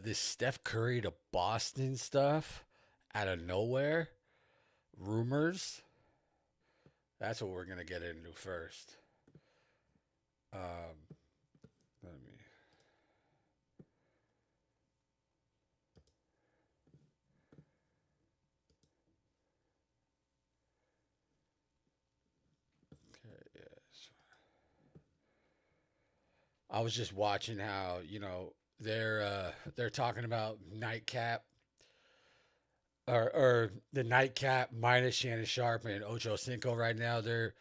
This Steph Curry to Boston stuff out of nowhere, rumors. That's what we're gonna get into first. Um, Let me. Okay, yes. I was just watching how they're talking about nightcap or the nightcap minus Shannon Sharp and Ocho Cinco right now. They're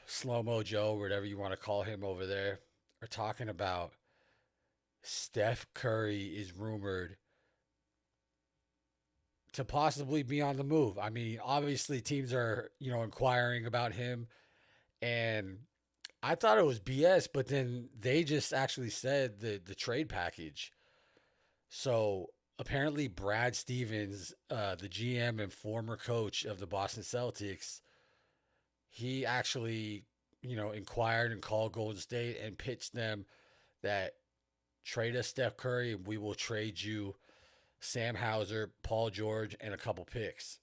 slow mo Joe, whatever you want to call him over there, are talking about Steph Curry is rumored to possibly be on the move. I mean, obviously teams are, inquiring about him, and I thought it was BS, but then they just actually said the trade package. So apparently Brad Stevens, the GM and former coach of the Boston Celtics, he actually, inquired and called Golden State and pitched them that trade us Steph Curry and we will trade you Sam Hauser, Paul George, and a couple picks.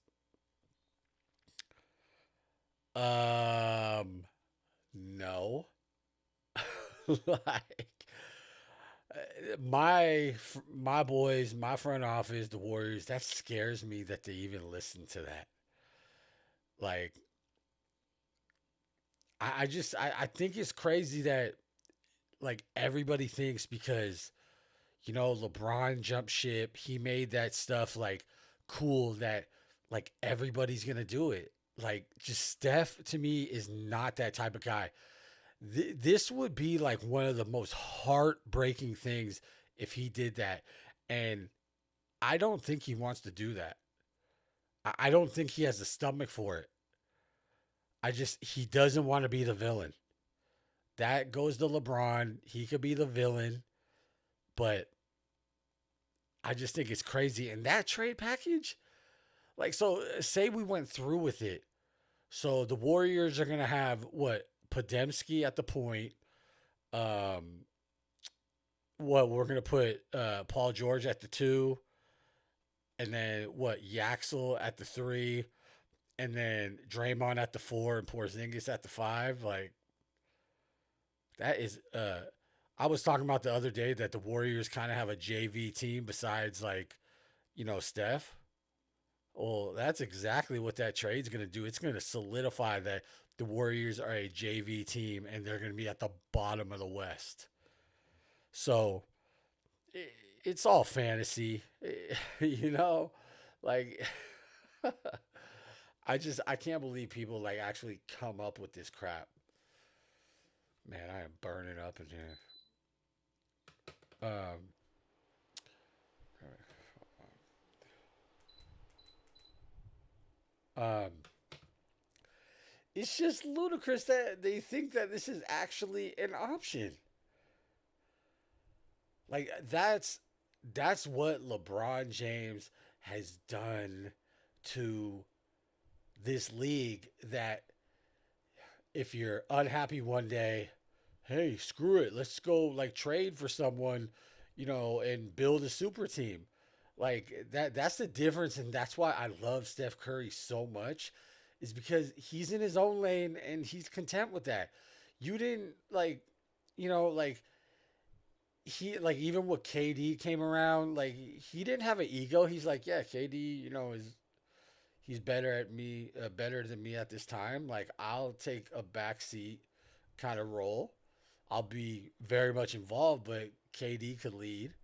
Um, no. Like my boys, my front office, the Warriors. That scares me that they even listen to that. Like I think it's crazy that like everybody thinks because LeBron jumped ship, he made that stuff like cool that like everybody's gonna do it. Like just Steph to me is not that type of guy. This would be like one of the most heartbreaking things if he did that. And I don't think he wants to do that. I don't think he has the stomach for it. He doesn't want to be the villain. That goes to LeBron. He could be the villain, but I just think it's crazy. And that trade package, like, so say we went through with it. So the Warriors are going to have what? Podemski at the point. Um, what we're gonna put Paul George at the two, and then what Yaxel at the three, and then Draymond at the four, and Porzingis at the five. Like that is. I was talking about the other day that the Warriors kind of have a JV team besides like Steph. Well, that's exactly what that trade's gonna do. It's gonna solidify that the Warriors are a JV team and they're gonna be at the bottom of the West. So it's all fantasy, you know. Like I can't believe people like actually come up with this crap. Man, I am burning up in here. Um, um, it's just ludicrous that they think that this is actually an option. Like that's what LeBron James has done to this league that if you're unhappy one day, hey, screw it. Let's go like trade for someone, and build a super team. Like that's the difference and that's why I love Steph Curry so much is because he's in his own lane and he's content with that. You didn't like like he like even when KD came around, like he didn't have an ego. He's like, yeah, KD, is he's better at me, better than me at this time. Like I'll take a backseat kind of role. I'll be very much involved, but KD could lead,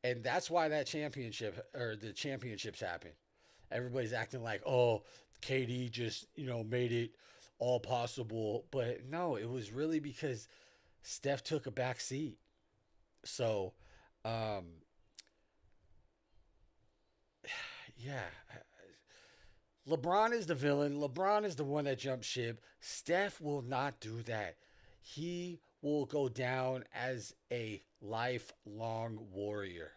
and that's why that championship or the championships happen. Everybody's acting like, oh, KD just made it all possible, but no, it was really because Steph took a back seat. So, um, yeah, LeBron is the villain. LeBron is the one that jumped ship. Steph will not do that. He will go down as a lifelong warrior.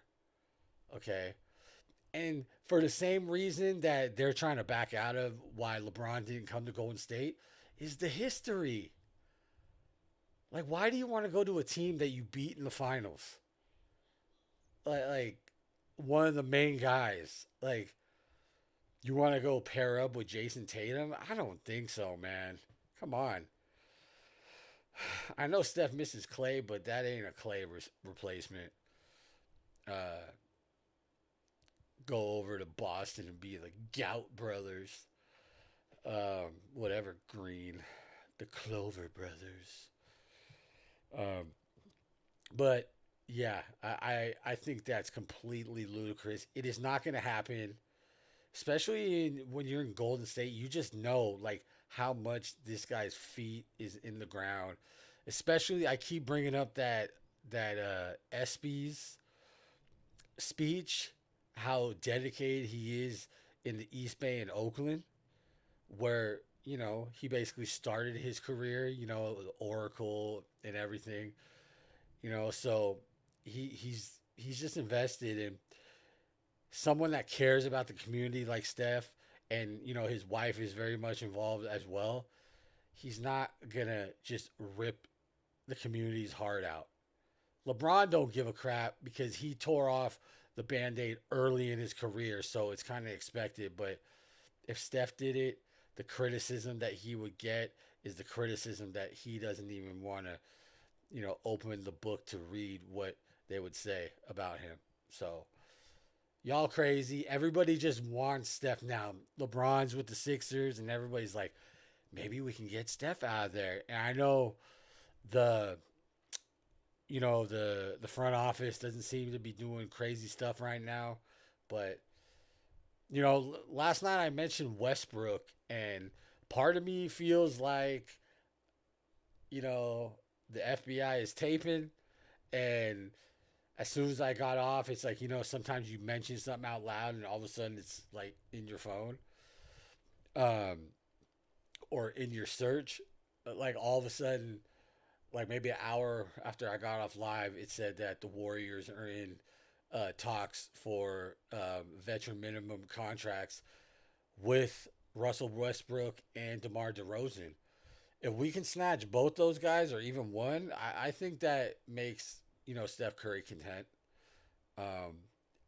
Okay. And for the same reason that they're trying to back out of why LeBron didn't come to Golden State is the history. Like, why do you want to go to a team that you beat in the finals? like one of the main guys. Like, you want to go pair up with Jason Tatum? I don't think so, man. Come on. I know Steph misses Clay, but that ain't a Clay replacement. Uh, Go over to Boston and be the Gout brothers. Whatever Green, the Clover brothers. Um, but yeah, I think that's completely ludicrous. It is not going to happen, especially when you're in Golden State. You just know like how much this guy's feet is in the ground. Especially, I keep bringing up that ESPY's speech, how dedicated he is in the East Bay in Oakland, where he basically started his career, Oracle and everything, so he's just invested in someone that cares about the community like Steph, and his wife is very much involved as well. He's not gonna just rip the community's heart out. LeBron don't give a crap because he tore off the band-aid early in his career, so it's kind of expected. But if Steph did it, the criticism that he would get is the criticism that he doesn't even want to, open the book to read what they would say about him. So y'all crazy. Everybody just wants Steph now. LeBron's with the Sixers, and everybody's like, maybe we can get Steph out of there. And I know the the front office doesn't seem to be doing crazy stuff right now, but last night I mentioned Westbrook, and part of me feels like you know the FBI is taping, and as soon as I got off, it's like sometimes you mention something out loud, and all of a sudden it's like in your phone, um, or in your search, like all of a sudden, like maybe an hour after I got off live, it said that the Warriors are in talks for veteran minimum contracts with Russell Westbrook and DeMar DeRozan. If we can snatch both those guys or even one, I think that makes Steph Curry content. Um,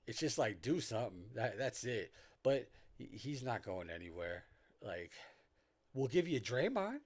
it's just like do something. That's it. But he's not going anywhere. Like we'll give you Draymond.